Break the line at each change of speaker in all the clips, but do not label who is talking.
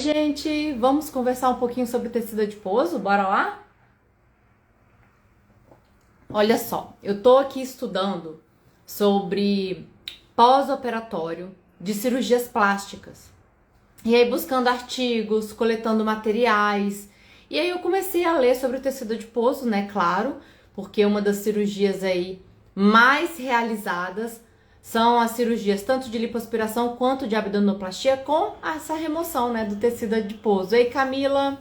Gente, vamos conversar um pouquinho sobre tecido adiposo? Bora lá? Olha só, eu tô aqui estudando sobre pós-operatório de cirurgias plásticas. E aí buscando artigos, coletando materiais. E aí eu comecei a ler sobre o tecido adiposo, né? Claro, porque é uma das cirurgias aí mais realizadas são as cirurgias tanto de lipoaspiração quanto de abdominoplastia com essa remoção, né, do tecido adiposo. Ei, Camila?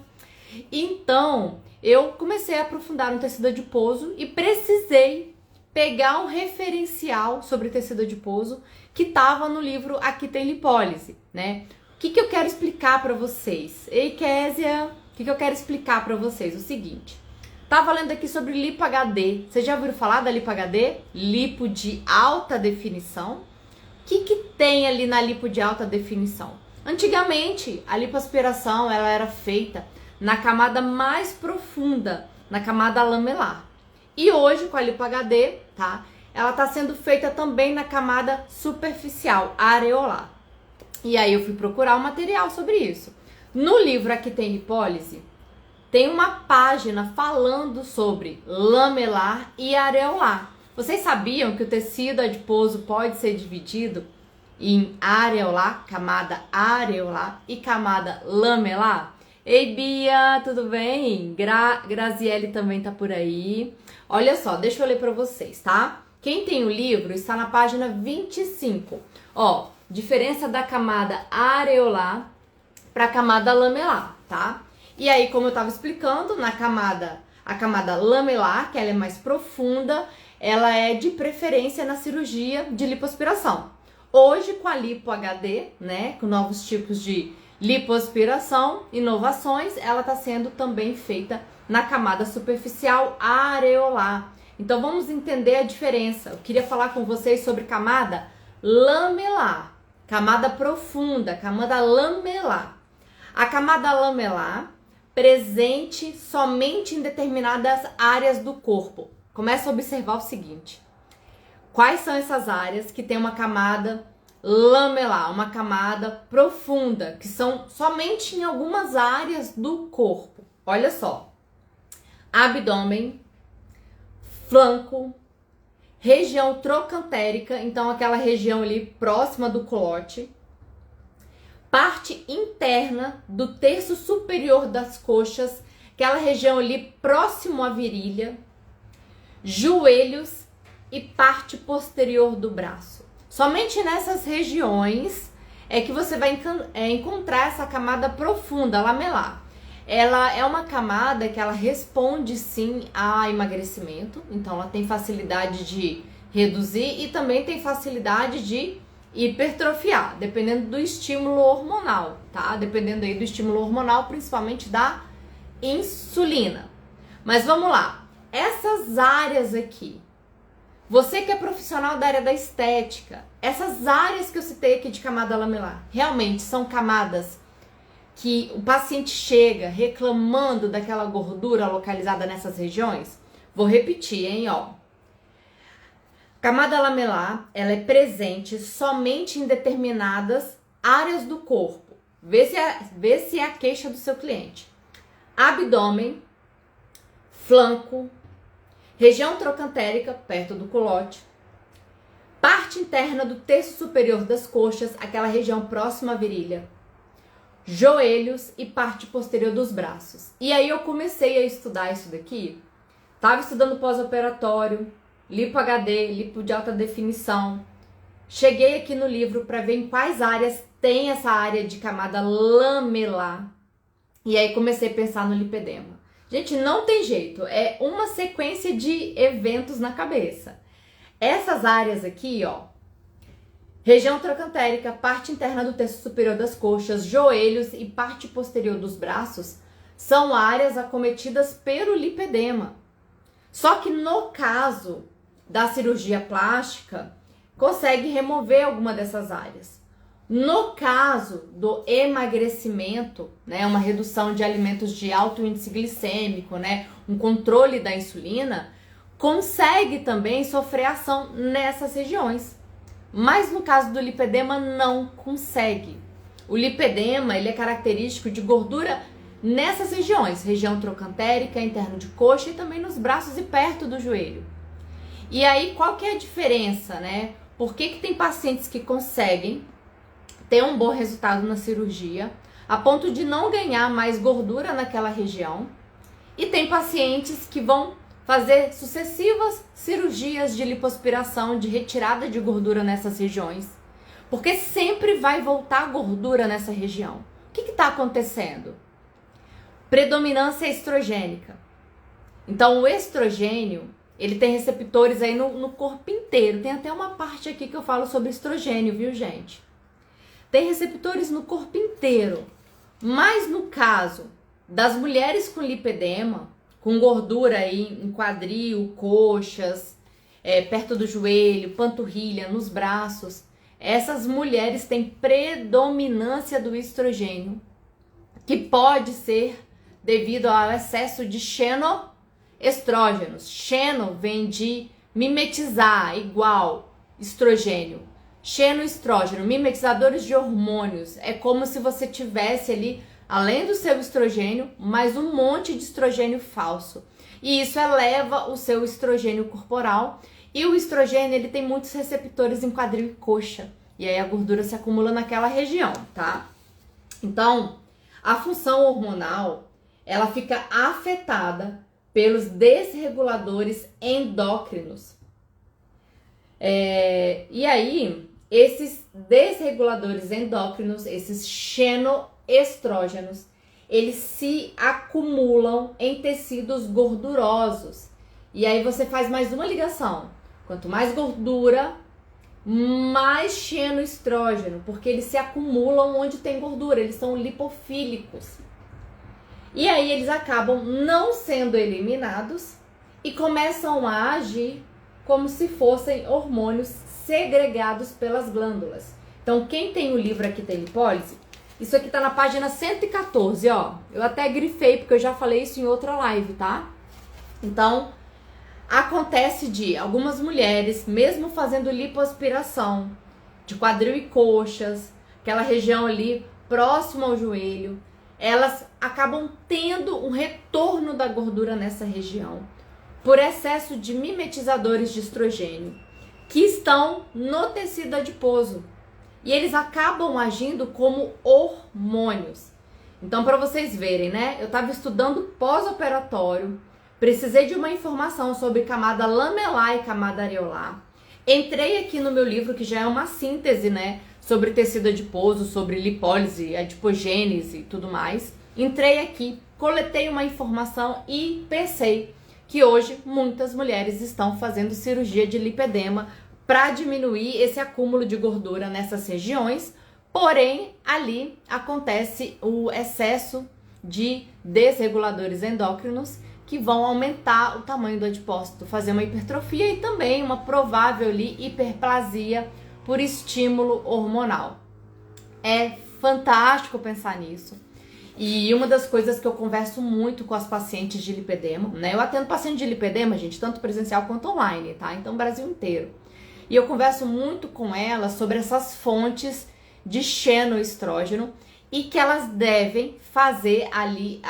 Então, eu comecei a aprofundar no tecido adiposo e precisei pegar um referencial sobre tecido adiposo que estava no livro Aqui Tem Lipólise, né? O que eu quero explicar para vocês? Ei, Késia, o que eu quero explicar para vocês? O seguinte. Tava lendo aqui sobre lipo HD. Vocês já ouviram falar da lipo HD? Lipo de alta definição. O que tem ali na lipo de alta definição? Antigamente, a lipoaspiração ela era feita na camada mais profunda, na camada lamelar. E hoje, com a lipo HD, tá? Ela tá sendo feita também na camada superficial, areolar. E aí eu fui procurar um material sobre isso. No livro Aqui Tem Lipólise, tem uma página falando sobre lamelar e areolar. Vocês sabiam que o tecido adiposo pode ser dividido em areolar, camada areolar e camada lamelar? Ei, Bia, tudo bem? Graziele também tá por aí. Olha só, deixa eu ler para vocês, tá? Quem tem o livro está na página 25. Ó, diferença da camada areolar para a camada lamelar, tá? E aí, como eu estava explicando, a camada lamelar, que ela é mais profunda, ela é de preferência na cirurgia de lipoaspiração. Hoje, com a lipo HD, né, com novos tipos de lipoaspiração, inovações, ela está sendo também feita na camada superficial areolar. Então, vamos entender a diferença. Eu queria falar com vocês sobre camada lamelar, camada profunda, camada lamelar. A camada lamelar presente somente em determinadas áreas do corpo. Começa a observar o seguinte. Quais são essas áreas que tem uma camada lamelar, uma camada profunda, que são somente em algumas áreas do corpo? Olha só. Abdômen, flanco, região trocantérica, então aquela região ali próxima do culote, parte interna do terço superior das coxas, aquela região ali próximo à virilha, joelhos e parte posterior do braço. Somente nessas regiões é que você vai encontrar essa camada profunda, lamelar. Ela é uma camada que ela responde sim a emagrecimento, então ela tem facilidade de reduzir e também tem facilidade de hipertrofiar, dependendo do estímulo hormonal, tá? Dependendo aí do estímulo hormonal, principalmente da insulina. Mas vamos lá, essas áreas aqui, você que é profissional da área da estética, essas áreas que eu citei aqui de camada lamelar, realmente são camadas que o paciente chega reclamando daquela gordura localizada nessas regiões? Vou repetir, hein, ó. Camada lamelar, ela é presente somente em determinadas áreas do corpo. Vê se é a queixa do seu cliente. Abdômen, flanco, região trocantérica, perto do culote, parte interna do terço superior das coxas, aquela região próxima à virilha, joelhos e parte posterior dos braços. E aí eu comecei a estudar isso daqui, tava estudando pós-operatório, lipo HD, lipo de alta definição. Cheguei aqui no livro para ver em quais áreas tem essa área de camada lamelar. E aí comecei a pensar no lipedema. Gente, não tem jeito, é uma sequência de eventos na cabeça. Essas áreas aqui, ó, região trocantérica, parte interna do terço superior das coxas, joelhos e parte posterior dos braços, são áreas acometidas pelo lipedema. Só que no caso da cirurgia plástica, consegue remover alguma dessas áreas. No caso do emagrecimento, né, uma redução de alimentos de alto índice glicêmico, né, um controle da insulina, consegue também sofrer ação nessas regiões. Mas no caso do lipedema não consegue. O lipedema, ele é característico de gordura nessas regiões, região trocantérica, interno de coxa e também nos braços e perto do joelho. E aí, qual que é a diferença, né? Por que tem pacientes que conseguem ter um bom resultado na cirurgia, a ponto de não ganhar mais gordura naquela região, e tem pacientes que vão fazer sucessivas cirurgias de lipoaspiração, de retirada de gordura nessas regiões, porque sempre vai voltar gordura nessa região. O que está acontecendo? Predominância estrogênica. Então, o estrogênio, ele tem receptores aí no corpo inteiro. Tem até uma parte aqui que eu falo sobre estrogênio, viu, gente? Tem receptores no corpo inteiro. Mas no caso das mulheres com lipedema, com gordura aí em quadril, coxas, perto do joelho, panturrilha, nos braços, essas mulheres têm predominância do estrogênio, que pode ser devido ao excesso de xenoestrógenos. Xeno vem de mimetizar, igual estrogênio. Xenoestrógeno, mimetizadores de hormônios. É como se você tivesse ali, além do seu estrogênio, mais um monte de estrogênio falso. E isso eleva o seu estrogênio corporal. E o estrogênio, ele tem muitos receptores em quadril e coxa. E aí a gordura se acumula naquela região, tá? Então, a função hormonal, ela fica afetada pelos desreguladores endócrinos. E aí, esses desreguladores endócrinos, esses xenoestrógenos, eles se acumulam em tecidos gordurosos. E aí você faz mais uma ligação. Quanto mais gordura, mais xenoestrógeno, porque eles se acumulam onde tem gordura, eles são lipofílicos. E aí eles acabam não sendo eliminados e começam a agir como se fossem hormônios segregados pelas glândulas. Então, quem tem o livro aqui tem lipólise, isso aqui tá na página 114, ó. Eu até grifei porque eu já falei isso em outra live, tá? Então, acontece de algumas mulheres, mesmo fazendo lipoaspiração de quadril e coxas, aquela região ali próximo ao joelho, elas acabam tendo um retorno da gordura nessa região por excesso de mimetizadores de estrogênio que estão no tecido adiposo e eles acabam agindo como hormônios. Então, para vocês verem, né? Eu estava estudando pós-operatório, precisei de uma informação sobre camada lamelar e camada areolar. Entrei aqui no meu livro, que já é uma síntese, né? Sobre tecido adiposo, sobre lipólise, adipogênese e tudo mais. Entrei aqui, coletei uma informação e pensei que hoje muitas mulheres estão fazendo cirurgia de lipedema para diminuir esse acúmulo de gordura nessas regiões, porém ali acontece o excesso de desreguladores endócrinos que vão aumentar o tamanho do adipócito, fazer uma hipertrofia e também uma provável ali, hiperplasia por estímulo hormonal. É fantástico pensar nisso. E uma das coisas que eu converso muito com as pacientes de lipedema, né? Eu atendo paciente de lipedema, gente, tanto presencial quanto online, tá? Então, Brasil inteiro. E eu converso muito com elas sobre essas fontes de xenoestrógeno e que elas devem fazer ali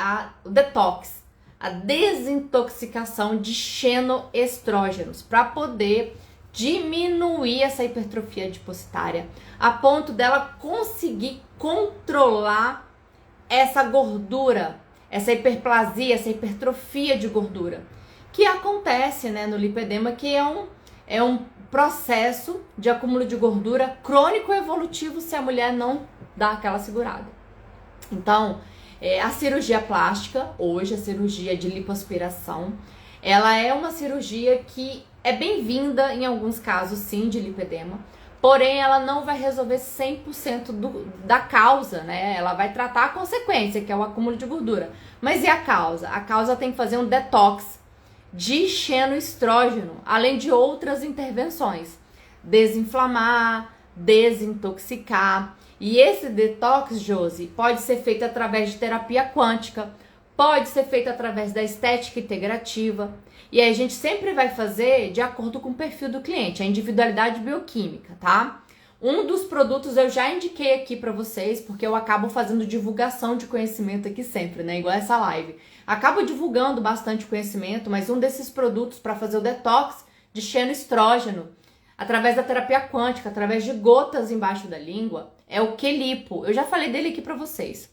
o detox, a desintoxicação de xenoestrógenos para poder diminuir essa hipertrofia adipositária a ponto dela conseguir controlar essa gordura, essa hiperplasia, essa hipertrofia de gordura que acontece, né, no lipedema, que é um processo de acúmulo de gordura crônico evolutivo se a mulher não dá aquela segurada. Então, a cirurgia plástica, hoje a cirurgia de lipoaspiração, ela é uma cirurgia que é bem-vinda em alguns casos, sim, de lipedema, porém ela não vai resolver 100% da causa, né? Ela vai tratar a consequência, que é o acúmulo de gordura. Mas e a causa? A causa tem que fazer um detox de xenoestrógeno, além de outras intervenções. Desinflamar, desintoxicar. E esse detox, Josi, pode ser feito através de terapia quântica, pode ser feito através da estética integrativa. E aí a gente sempre vai fazer de acordo com o perfil do cliente, a individualidade bioquímica, tá? Um dos produtos eu já indiquei aqui pra vocês, porque eu acabo fazendo divulgação de conhecimento aqui sempre, né? Igual essa live. Acabo divulgando bastante conhecimento, mas um desses produtos para fazer o detox de xenoestrógeno, através da terapia quântica, através de gotas embaixo da língua, é o Quelipo. Eu já falei dele aqui pra vocês.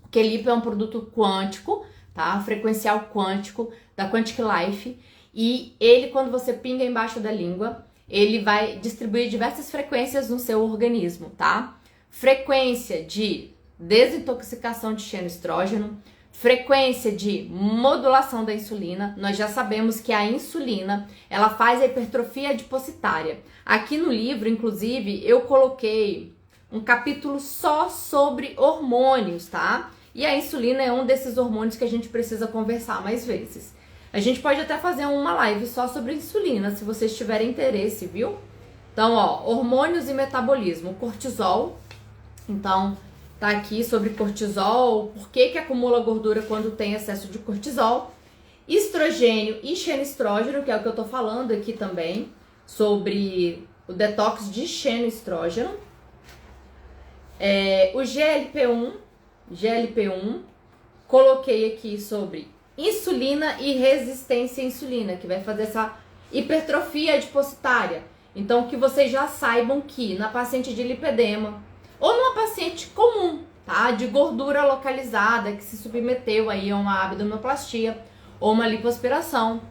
O Quelipo é um produto quântico, tá? Frequencial quântico da Quantic Life. E ele, quando você pinga embaixo da língua, ele vai distribuir diversas frequências no seu organismo, tá? Frequência de desintoxicação de xenoestrógeno, frequência de modulação da insulina. Nós já sabemos que a insulina, ela faz a hipertrofia adipositária. Aqui no livro, inclusive, eu coloquei um capítulo só sobre hormônios, tá? E a insulina é um desses hormônios que a gente precisa conversar mais vezes. A gente pode até fazer uma live só sobre insulina, se vocês tiverem interesse, viu? Então, ó, hormônios e metabolismo, cortisol. Então, tá aqui sobre cortisol, por que acumula gordura quando tem excesso de cortisol. Estrogênio e xenoestrógeno, que é o que eu tô falando aqui também, sobre o detox de xenoestrógeno. O GLP-1, coloquei aqui sobre insulina e resistência à insulina, que vai fazer essa hipertrofia adipositária. Então, que vocês já saibam que na paciente de lipedema ou numa paciente comum, tá? De gordura localizada, que se submeteu aí a uma abdominoplastia ou uma lipoaspiração,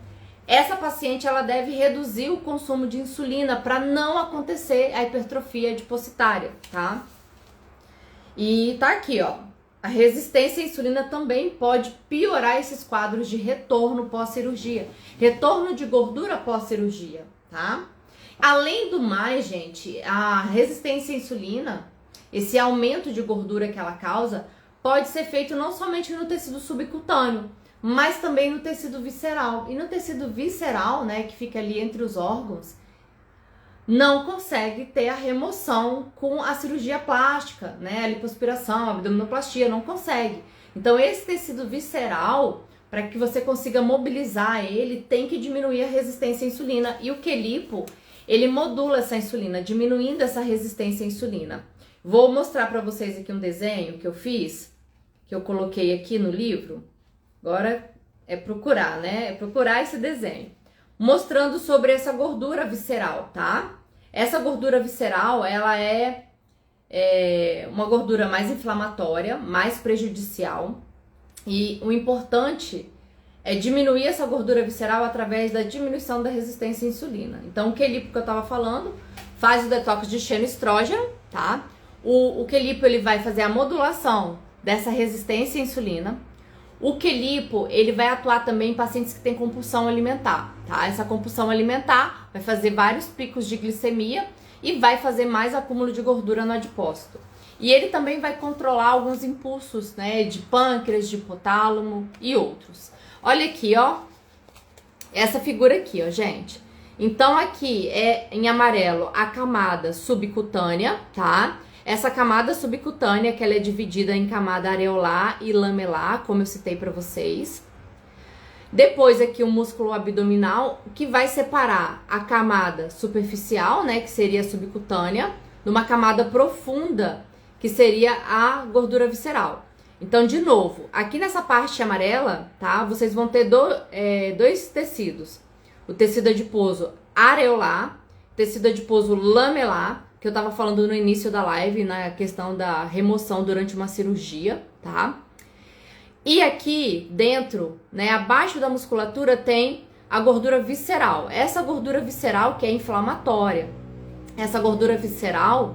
essa paciente ela deve reduzir o consumo de insulina para não acontecer a hipertrofia adipositária, tá? E tá aqui, ó. A resistência à insulina também pode piorar esses quadros de retorno pós-cirurgia. Retorno de gordura pós-cirurgia, tá? Além do mais, gente, a resistência à insulina, esse aumento de gordura que ela causa, pode ser feito não somente no tecido subcutâneo, mas também no tecido visceral. E no tecido visceral, né, que fica ali entre os órgãos, não consegue ter a remoção com a cirurgia plástica, né? A lipoaspiração, a abdominoplastia, não consegue. Então, esse tecido visceral, para que você consiga mobilizar ele, tem que diminuir a resistência à insulina. E o Quelipo, ele modula essa insulina, diminuindo essa resistência à insulina. Vou mostrar para vocês aqui um desenho que eu fiz, que eu coloquei aqui no livro. Agora é procurar, né? É procurar esse desenho. Mostrando sobre essa gordura visceral, tá? Essa gordura visceral, ela é uma gordura mais inflamatória, mais prejudicial. E o importante é diminuir essa gordura visceral através da diminuição da resistência à insulina. Então, o Quelipo que eu tava falando faz o detox de xenoestrógeno, tá? O Quelipo, ele vai fazer a modulação dessa resistência à insulina. O Quelipo, ele vai atuar também em pacientes que têm compulsão alimentar, tá? Essa compulsão alimentar vai fazer vários picos de glicemia e vai fazer mais acúmulo de gordura no adipócito. E ele também vai controlar alguns impulsos, né, de pâncreas, de hipotálamo e outros. Olha aqui, ó, essa figura aqui, ó, gente. Então, aqui é em amarelo a camada subcutânea, tá? Essa camada subcutânea, que ela é dividida em camada areolar e lamelar, como eu citei para vocês. Depois aqui o músculo abdominal, que vai separar a camada superficial, né, que seria a subcutânea, de uma camada profunda, que seria a gordura visceral. Então, de novo, aqui nessa parte amarela, tá, vocês vão ter dois tecidos. O tecido adiposo areolar, tecido adiposo lamelar, que eu tava falando no início da live, na questão da remoção durante uma cirurgia, tá? E aqui dentro, né, abaixo da musculatura tem a gordura visceral. Essa gordura visceral que é inflamatória. Essa gordura visceral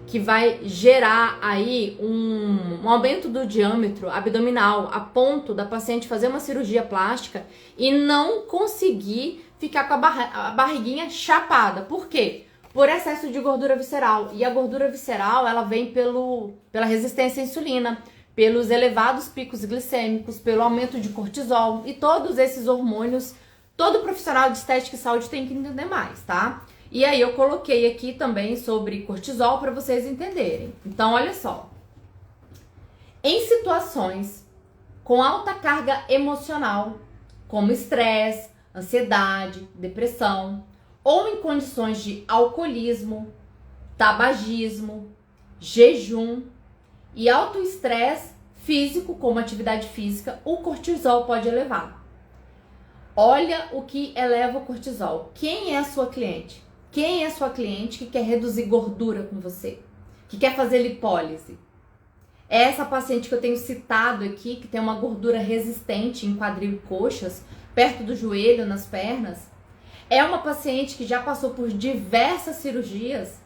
que vai gerar aí um aumento do diâmetro abdominal, a ponto da paciente fazer uma cirurgia plástica e não conseguir ficar com a barriguinha chapada. Por quê? Por excesso de gordura visceral. E a gordura visceral, ela vem pela resistência à insulina, pelos elevados picos glicêmicos, pelo aumento de cortisol e todos esses hormônios. Todo profissional de estética e saúde tem que entender mais, tá? E aí eu coloquei aqui também sobre cortisol para vocês entenderem. Então, olha só. Em situações com alta carga emocional, como estresse, ansiedade, depressão, ou em condições de alcoolismo, tabagismo, jejum e alto estresse físico, como atividade física, o cortisol pode elevar. Olha o que eleva o cortisol. Quem é a sua cliente? Quem é a sua cliente que quer reduzir gordura com você? Que quer fazer lipólise? É essa paciente que eu tenho citado aqui, que tem uma gordura resistente em quadril e coxas, perto do joelho, nas pernas. É uma paciente que já passou por diversas cirurgias.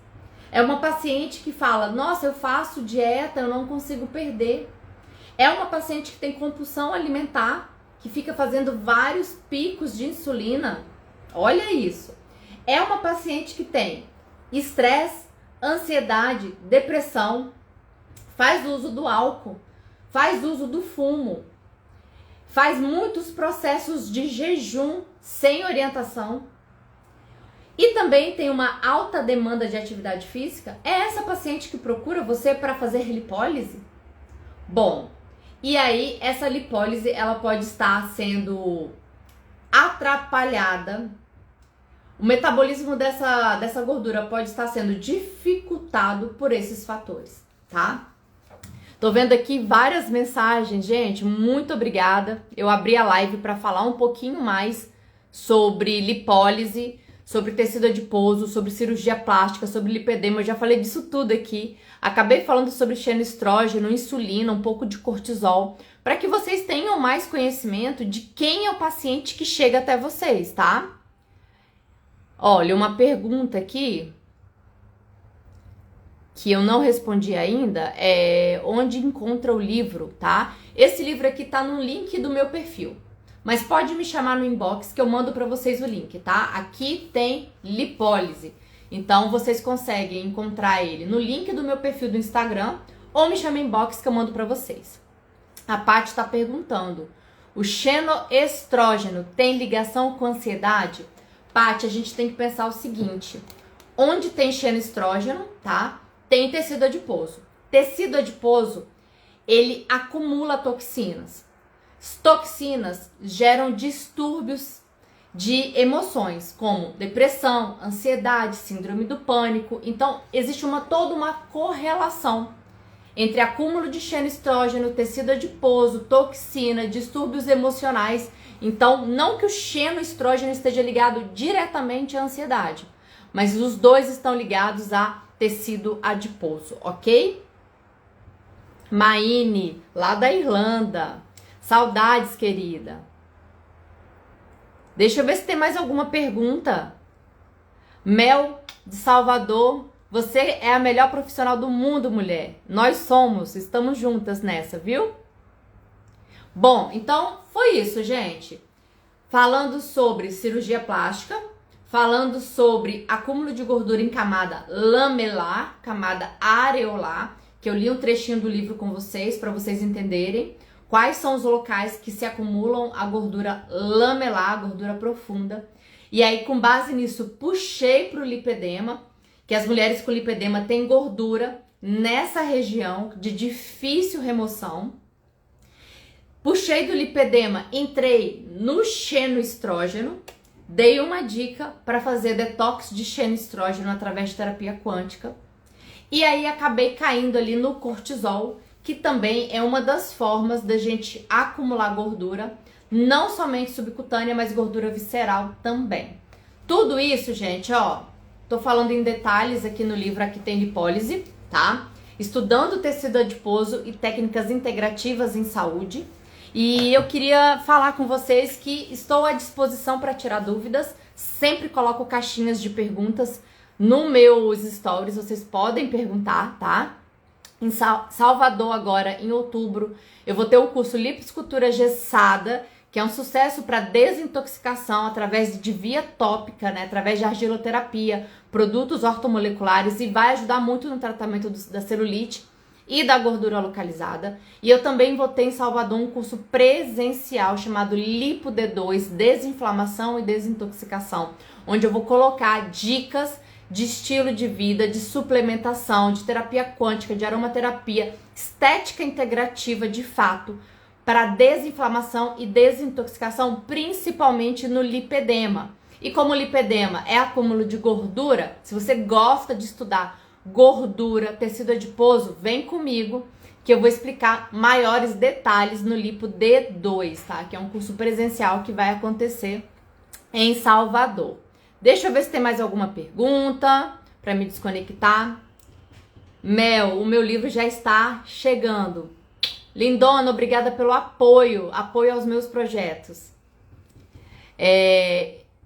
É uma paciente que fala, nossa, eu faço dieta, eu não consigo perder. É uma paciente que tem compulsão alimentar, que fica fazendo vários picos de insulina. Olha isso. É uma paciente que tem estresse, ansiedade, depressão, faz uso do álcool, faz uso do fumo, faz muitos processos de jejum sem orientação e também tem uma alta demanda de atividade física. É essa paciente que procura você para fazer lipólise? Bom, e aí essa lipólise ela pode estar sendo atrapalhada. O metabolismo dessa gordura pode estar sendo dificultado por esses fatores, tá? Tô vendo aqui várias mensagens, gente, muito obrigada. Eu abri a live para falar um pouquinho mais sobre lipólise, sobre tecido adiposo, sobre cirurgia plástica, sobre lipedema. Eu já falei disso tudo aqui. Acabei falando sobre xenoestrógeno, insulina, um pouco de cortisol, para que vocês tenham mais conhecimento de quem é o paciente que chega até vocês, tá? Olha, uma pergunta aqui que eu não respondi ainda é onde encontra o livro, tá? Esse livro aqui tá no link do meu perfil, mas pode me chamar no inbox que eu mando para vocês o link, tá? Aqui tem lipólise, então vocês conseguem encontrar ele no link do meu perfil do Instagram ou me chama no inbox que eu mando para vocês. A Paty tá perguntando, o xenoestrógeno tem ligação com ansiedade? Paty, a gente tem que pensar o seguinte, onde tem xenoestrógeno, tá? Tem tecido adiposo. Tecido adiposo, ele acumula toxinas. Toxinas geram distúrbios de emoções, como depressão, ansiedade, síndrome do pânico. Então, existe toda uma correlação entre acúmulo de xenoestrógeno, tecido adiposo, toxina, distúrbios emocionais. Então, não que o xenoestrógeno esteja ligado diretamente à ansiedade, mas os dois estão ligados a tecido adiposo, ok? Maine, lá da Irlanda. Saudades, querida. Deixa eu ver se tem mais alguma pergunta. Mel, de Salvador. Você é a melhor profissional do mundo, mulher. Nós somos, estamos juntas nessa, viu? Bom, então foi isso, gente. Falando sobre cirurgia plástica, falando sobre acúmulo de gordura em camada lamelar, camada areolar, que eu li um trechinho do livro com vocês para vocês entenderem quais são os locais que se acumulam a gordura lamelar, a gordura profunda. E aí, com base nisso, puxei para o lipedema, que as mulheres com lipedema têm gordura nessa região de difícil remoção. Puxei do lipedema, entrei no xenoestrógeno, dei uma dica para fazer detox de xenoestrógeno através de terapia quântica. E aí acabei caindo ali no cortisol, que também é uma das formas da gente acumular gordura, não somente subcutânea, mas gordura visceral também. Tudo isso, gente, ó, tô falando em detalhes aqui no livro Aqui Tem Lipólise, tá? Estudando tecido adiposo e técnicas integrativas em saúde. E eu queria falar com vocês que estou à disposição para tirar dúvidas. Sempre coloco caixinhas de perguntas no meus stories, vocês podem perguntar, tá? Em Salvador agora, em outubro, eu vou ter o curso Lipoescultura Gessada, que é um sucesso para desintoxicação através de via tópica, né? Através de argiloterapia, produtos ortomoleculares, e vai ajudar muito no tratamento da celulite e da gordura localizada. E eu também vou ter em Salvador um curso presencial chamado Lipo D2, Desinflamação e Desintoxicação, onde eu vou colocar dicas de estilo de vida, de suplementação, de terapia quântica, de aromaterapia, estética integrativa de fato, para desinflamação e desintoxicação, principalmente no lipedema. E como o lipedema é acúmulo de gordura, se você gosta de estudar gordura, tecido adiposo, vem comigo que eu vou explicar maiores detalhes no Lipo D2, tá? Que é um curso presencial que vai acontecer em Salvador. Deixa eu ver se tem mais alguma pergunta para me desconectar. Mel, o meu livro já está chegando. Lindona, obrigada pelo apoio aos meus projetos.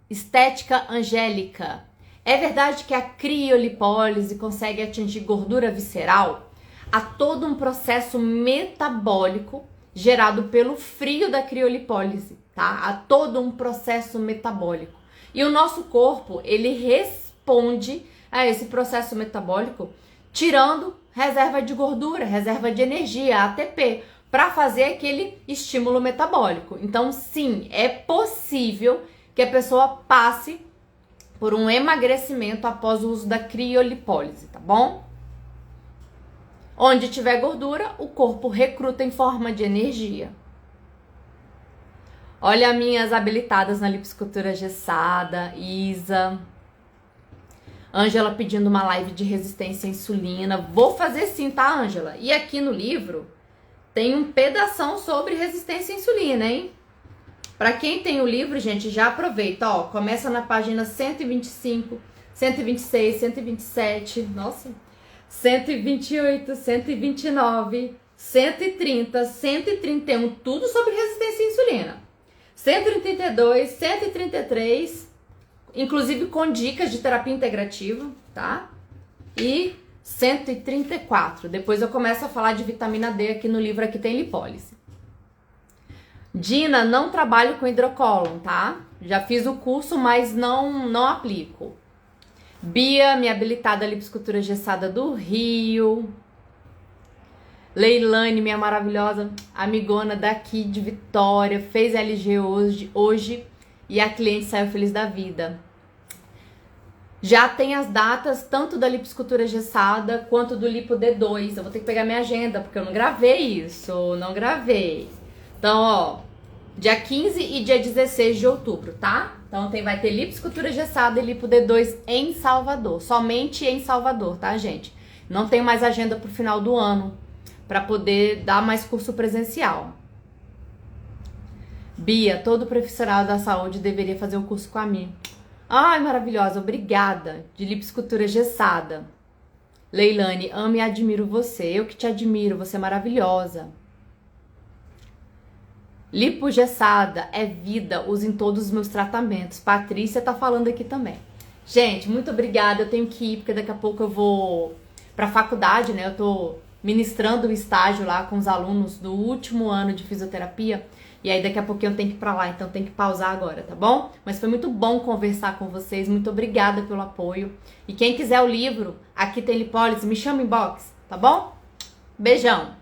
Estética Angélica. É verdade que a criolipólise consegue atingir gordura visceral? Há todo um processo metabólico gerado pelo frio da criolipólise, tá? Há todo um processo metabólico. E o nosso corpo, ele responde a esse processo metabólico tirando reserva de gordura, reserva de energia, ATP, para fazer aquele estímulo metabólico. Então, sim, é possível que a pessoa passe por um emagrecimento após o uso da criolipólise, tá bom? Onde tiver gordura, o corpo recruta em forma de energia. Olha minhas habilitadas na liposcultura gessada, Isa. Ângela pedindo uma live de resistência à insulina. Vou fazer sim, tá, Ângela? E aqui no livro tem um pedação sobre resistência à insulina, hein? Pra quem tem o livro, gente, já aproveita, ó. Começa na página 125, 126, 127, nossa, 128, 129, 130, 131, tudo sobre resistência à insulina. 132, 133, inclusive com dicas de terapia integrativa, tá? E 134. Depois eu começo a falar de vitamina D aqui no livro, aqui tem lipólise. Dina, não trabalho com hidrocólon, tá? Já fiz o curso, mas não aplico. Bia, minha habilitada liposcultura gessada do Rio. Leilane, minha maravilhosa amigona daqui de Vitória, fez LG hoje e a cliente saiu feliz da vida. Já tem as datas tanto da liposcultura gessada quanto do Lipo D2. Eu vou ter que pegar minha agenda, porque eu não gravei isso, não gravei. Então, ó, dia 15 e dia 16 de outubro, tá? Então vai ter liposcultura gessada e Lipo D2 em Salvador, somente em Salvador, tá, gente? Não tenho mais agenda pro final do ano, para poder dar mais curso presencial. Bia, todo profissional da saúde deveria fazer o curso com a mim. Ai, maravilhosa, obrigada. De liposcultura gessada. Leilane, amo e admiro você. Eu que te admiro, você é maravilhosa. Lipo gessada é vida, uso em todos os meus tratamentos. Patrícia tá falando aqui também. Gente, muito obrigada. Eu tenho que ir, porque daqui a pouco eu vou pra faculdade, né? Eu tô ministrando o estágio lá com os alunos do último ano de fisioterapia. E aí daqui a pouquinho eu tenho que ir pra lá, então tem que pausar agora, tá bom? Mas foi muito bom conversar com vocês, muito obrigada pelo apoio. E quem quiser o livro, aqui tem lipólise, me chama inbox, tá bom? Beijão!